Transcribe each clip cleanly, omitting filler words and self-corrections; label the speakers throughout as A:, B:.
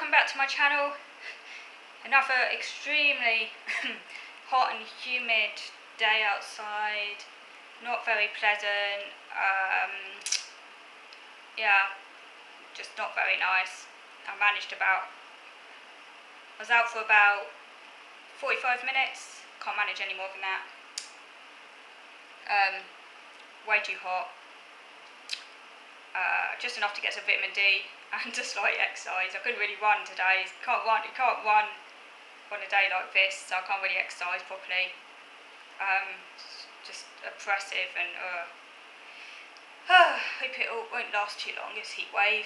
A: welcome back to my channel. Another extremely hot and humid day outside, not very pleasant, yeah, just not very nice. I was out for about 45 minutes, can't manage any more than that. Way too hot, just enough to get some vitamin D and a slight exercise. I couldn't really run today. You can't run on a day like this, so I can't really exercise properly. It's just oppressive and hope it won't last too long, this heat wave.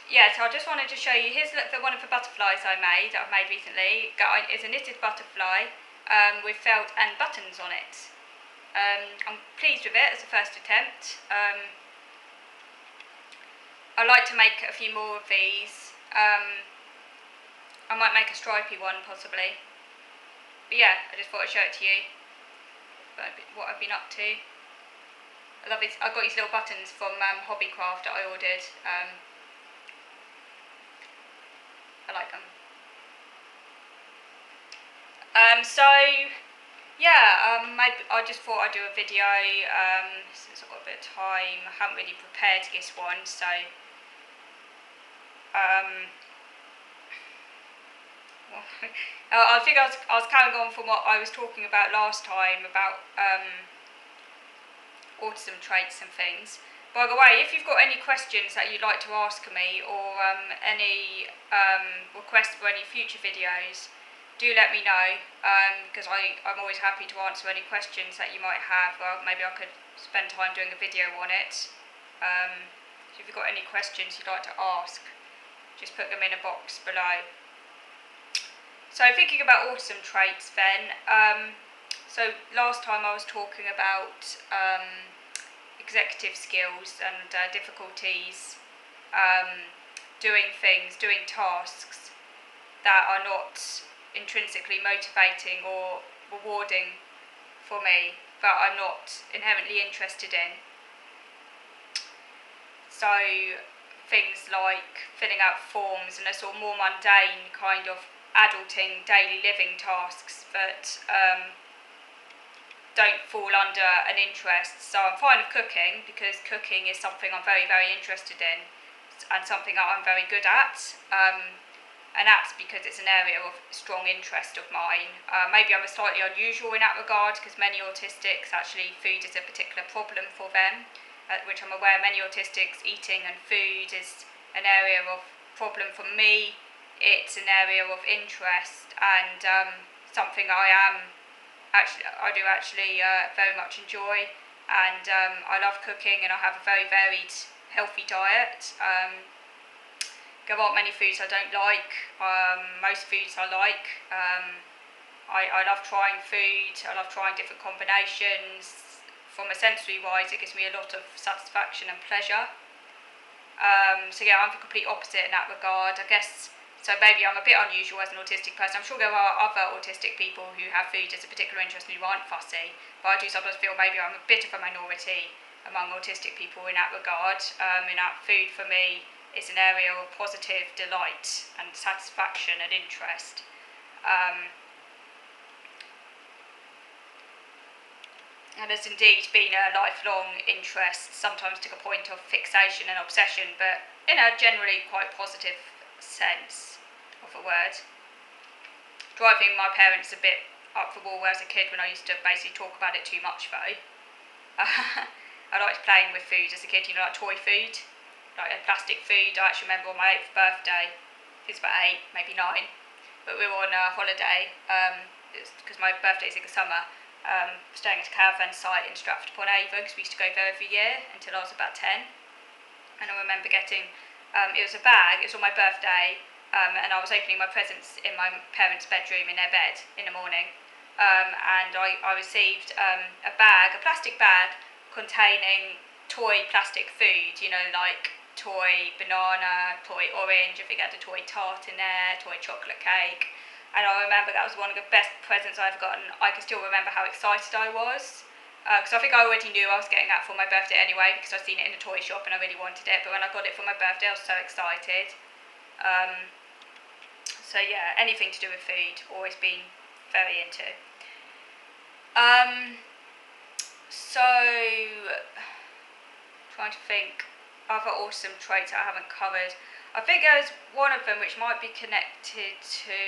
A: Yeah, so I just wanted to show you, here's one of the butterflies that I've made recently. It's a knitted butterfly with felt and buttons on it. I'm pleased with it as a first attempt. I like to make a few more of these. I might make a stripy one possibly. But yeah, I just thought I'd show it to you. What I've been up to. I love it. I got these little buttons from Hobbycraft that I ordered. I like them. So yeah, maybe I just thought I'd do a video since I've got a bit of time. I haven't really prepared this one, so I think I was carrying on from what I was talking about last time about autism traits and things. By the way, if you've got any questions that you'd like to ask me, or any requests for any future videos, do let me know, because I'm always happy to answer any questions that you might have. Well, maybe I could spend time doing a video on it. So if you've got any questions you'd like to ask, just put them in a box below. So thinking about autism traits then, so last time I was talking about executive skills and difficulties doing tasks that are not intrinsically motivating or rewarding for me, that I'm not inherently interested in. So things like filling out forms and a sort of more mundane kind of adulting, daily living tasks that don't fall under an interest. So I'm fine with cooking, because cooking is something I'm very, very interested in and something that I'm very good at. And that's because it's an area of strong interest of mine. Maybe I'm slightly unusual in that regard, because many autistics actually food is a particular problem for them, which I'm aware many autistics eating and food is an area of problem for me. It's an area of interest and something I do actually very much enjoy, and I love cooking, and I have a very varied, healthy diet. There aren't many foods I don't like. Most foods I like. I love trying food. I love trying different combinations. From a sensory wise, it gives me a lot of satisfaction and pleasure. So yeah, I'm the complete opposite in that regard, I guess. So maybe I'm a bit unusual as an autistic person. I'm sure there are other autistic people who have food as a particular interest and who aren't fussy, but I do sometimes feel maybe I'm a bit of a minority among autistic people in that regard. In that food for me is an area of positive delight and satisfaction and interest. And there's indeed been a lifelong interest, sometimes to the point of fixation and obsession, but in a generally quite positive sense of the word. Driving my parents a bit up the wall as a kid when I used to basically talk about it too much though. I liked playing with food as a kid, like toy food, like plastic food. I actually remember on my 8th birthday, it was about 8, maybe 9, but we were on a holiday, because my birthday is in the summer, staying at a caravan site in Stratford upon Avon, because we used to go there every year until I was about 10. And I remember getting, it was a bag, it was on my birthday, and I was opening my presents in my parents' bedroom in their bed in the morning, and I received a plastic bag containing toy plastic food, like toy banana, toy orange, I think it had a toy tart in there, toy chocolate cake. And I remember that was one of the best presents I ever got, and I can still remember how excited I was. Because I think I already knew I was getting that for my birthday anyway, because I'd seen it in a toy shop and I really wanted it. But when I got it for my birthday, I was so excited. So yeah, anything to do with food, always been very into. So, trying to think other autism traits I haven't covered. I think there's one of them which might be connected to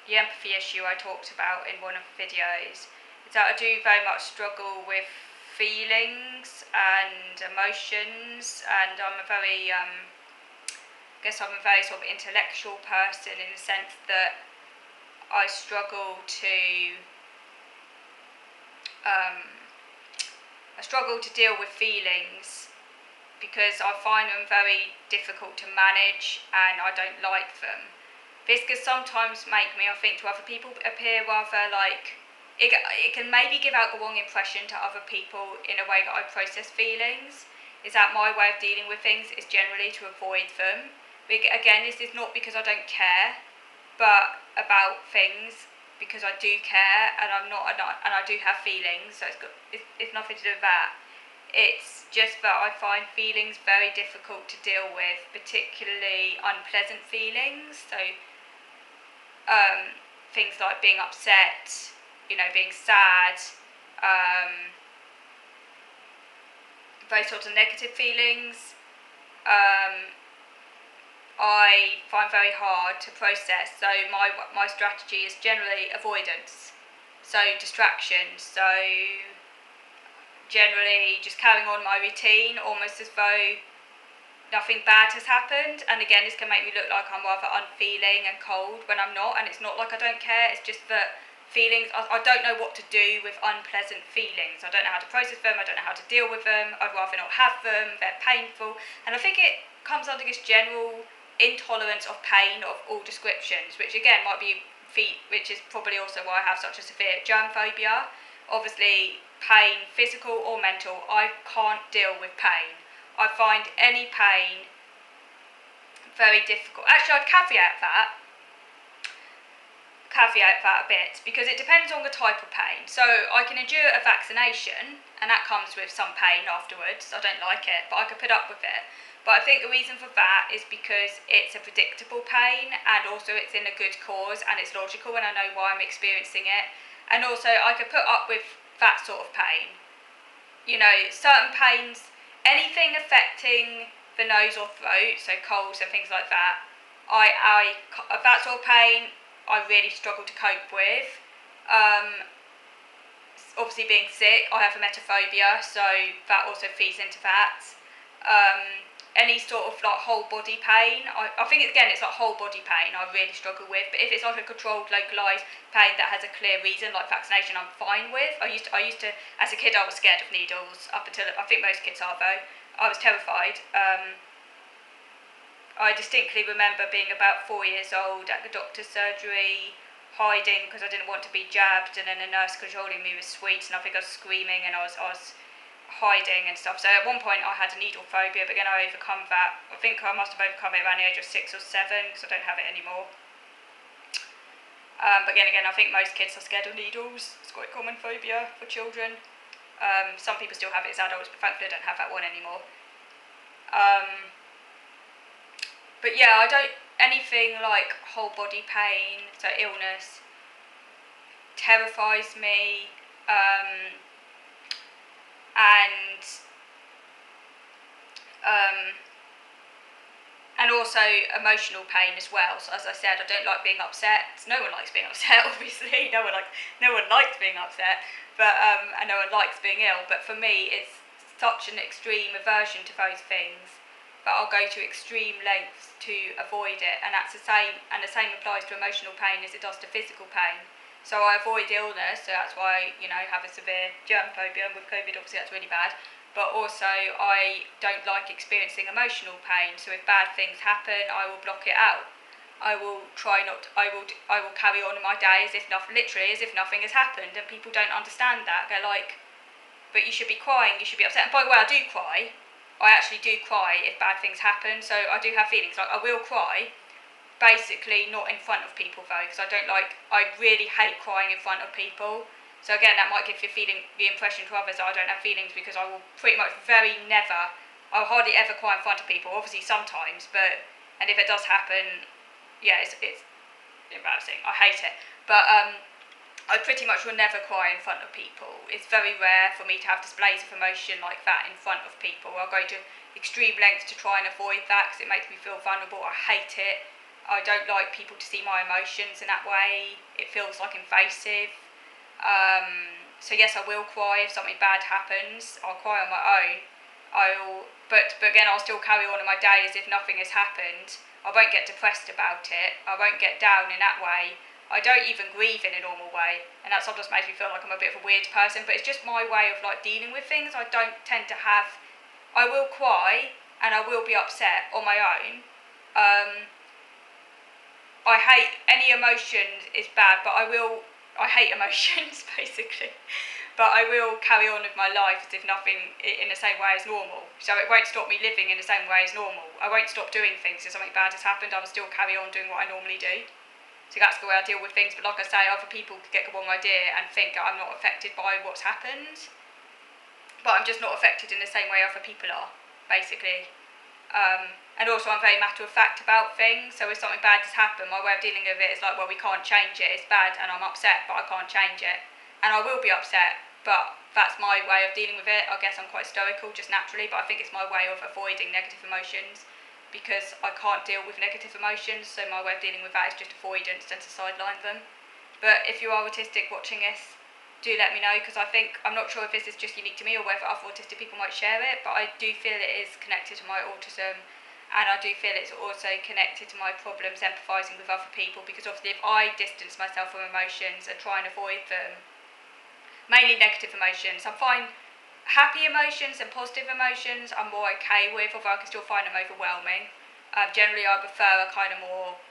A: the empathy issue I talked about in one of the videos. Is that I do very much struggle with feelings and emotions, and I'm a very I'm a very sort of intellectual person in the sense that I struggle to deal with feelings because I find them very difficult to manage and I don't like them. This can sometimes make me, I think, to other people appear rather like it can maybe give out the wrong impression to other people in a way that I process feelings. Is that my way of dealing with things is generally to avoid them. Again, this is not because I don't care, but about things because I do care and and I do have feelings. So it's nothing to do with that. It's just that I find feelings very difficult to deal with, particularly unpleasant feelings. So things like being upset, being sad, those sorts of negative feelings. I find very hard to process. So my strategy is generally avoidance, so distraction. So generally just carrying on my routine, almost as though nothing bad has happened. And again, this can make me look like I'm rather unfeeling and cold when I'm not. And it's not like I don't care. It's just that feelings, I don't know what to do with unpleasant feelings. I don't know how to process them. I don't know how to deal with them. I'd rather not have them. They're painful. And I think it comes under this general intolerance of pain of all descriptions, which again might be which is probably also why I have such a severe germ phobia. Obviously, pain, physical or mental, I can't deal with pain. I find any pain very difficult. Actually, I'd caveat that a bit because it depends on the type of pain. So I can endure a vaccination and that comes with some pain afterwards. I don't like it, but I could put up with it. But I think the reason for that is because it's a predictable pain and also it's in a good cause and it's logical and I know why I'm experiencing it. And also I could put up with that sort of pain. Certain pains, anything affecting the nose or throat, so colds and things like that, that sort of pain I really struggle to cope with. Obviously being sick, I have emetophobia, so that also feeds into that. Any sort of like whole body pain, I think it's like whole body pain I really struggle with. But if it's like a controlled, localised pain that has a clear reason, like vaccination, I'm fine with. I used to, as a kid, I was scared of needles up until, I think most kids are though. I was terrified. I distinctly remember being about 4 years old at the doctor's surgery, hiding because I didn't want to be jabbed, and then the nurse controlling me with sweets, and I think I was screaming and I was hiding and stuff. So at one point I had a needle phobia, but then I overcome that. I think I must have overcome it around the age of 6 or 7 because I don't have it anymore. But again, I think most kids are scared of needles. It's quite a common phobia for children. Some people still have it as adults, but thankfully I don't have that one anymore. But yeah, I don't, anything like whole body pain, so illness, terrifies me. And also emotional pain as well. So as I said, I don't like being upset. No one likes being upset, obviously. No one likes being upset, but and no one likes being ill. But for me, it's such an extreme aversion to those things that I'll go to extreme lengths to avoid it. And that's the same. And the same applies to emotional pain as it does to physical pain. So I avoid illness. So that's why I have a severe germ phobia. And with COVID, obviously, that's really bad. But also I don't like experiencing emotional pain. So if bad things happen, I will block it out. I will carry on in my day as if nothing has happened, and people don't understand that. They're like, but you should be crying, you should be upset. And by the way, I do cry. I actually do cry if bad things happen. So I do have feelings. Like I will cry, basically not in front of people though, because I really hate crying in front of people. So again, that might give the impression to others that I don't have feelings, because I will pretty much very never I'll hardly ever cry in front of people. Obviously, sometimes, and if it does happen, yeah, it's embarrassing. I hate it. But I pretty much will never cry in front of people. It's very rare for me to have displays of emotion like that in front of people. I'll go to extreme lengths to try and avoid that because it makes me feel vulnerable. I hate it. I don't like people to see my emotions in that way. It feels like invasive. So yes, I will cry if something bad happens. I'll cry on my own. But again, I'll still carry on in my day as if nothing has happened. I won't get depressed about it. I won't get down in that way. I don't even grieve in a normal way, and that sometimes makes me feel like I'm a bit of a weird person. But it's just my way of like dealing with things. I don't tend to have. I will cry and I will be upset on my own. I hate any emotion is bad, but I hate emotions basically. But I will carry on with my life as if nothing in the same way as normal. So it won't stop me living in the same way as normal. I won't stop doing things if something bad has happened. I will still carry on doing what I normally do. So that's the way I deal with things. But like I say, other people could get the wrong idea and think that I'm not affected by what's happened. But I'm just not affected in the same way other people are, basically. And also I'm very matter of fact about things. So if something bad has happened, my way of dealing with it is like, well, we can't change it. It's bad and I'm upset, but I can't change it. And I will be upset, but that's my way of dealing with it. I guess I'm quite stoical just naturally, but I think it's my way of avoiding negative emotions because I can't deal with negative emotions. So my way of dealing with that is just avoidance and to sideline them. But if you are autistic watching this, do let me know, because I'm not sure if this is just unique to me or whether other autistic people might share it, but I do feel it is connected to my autism, and I do feel it's also connected to my problems empathising with other people, because obviously if I distance myself from emotions and try and avoid them, mainly negative emotions, I'm fine. Happy emotions and positive emotions I'm more okay with, although I can still find them overwhelming. Generally I prefer a kind of more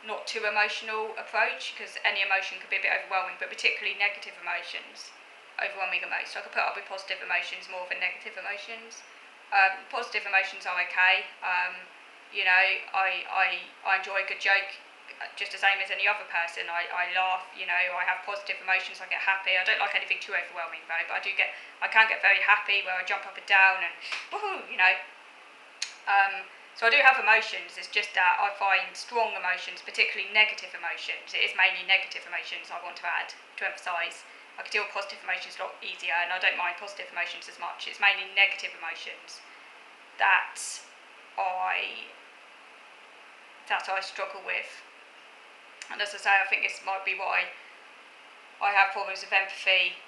A: not too emotional approach, because any emotion could be a bit overwhelming, but particularly negative emotions overwhelm me the most. So I could put up with positive emotions more than negative emotions. Positive emotions are okay. I enjoy a good joke just the same as any other person. I laugh, I have positive emotions, I get happy. I don't like anything too overwhelming though, but I can get very happy where I jump up and down and woohoo. So I do have emotions, it's just that I find strong emotions, particularly negative emotions, it is mainly negative emotions I want to add, to emphasise. I can deal with positive emotions a lot easier, and I don't mind positive emotions as much. It's mainly negative emotions that I struggle with. And as I say, I think this might be why I have problems with empathy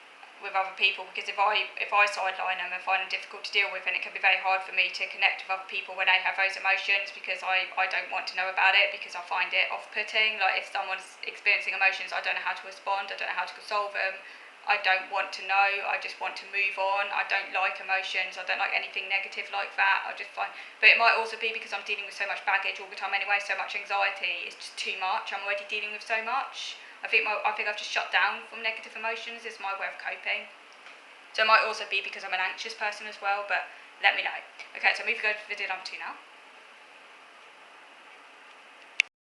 A: with other people, because if I sideline them and find them difficult to deal with, and it can be very hard for me to connect with other people when they have those emotions, because I don't want to know about it, because I find it off-putting. Like if someone's experiencing emotions, I don't know how to respond, I don't know how to solve them, I don't want to know, I just want to move on. I don't like emotions, I don't like anything negative like that. I just find, but it might also be because I'm dealing with so much baggage all the time anyway, so much anxiety, it's just too much, I'm already dealing with so much. I think I've just shut down from negative emotions. It's my way of coping. So it might also be because I'm an anxious person as well, but let me know. Okay, so moving on to video number 2 now.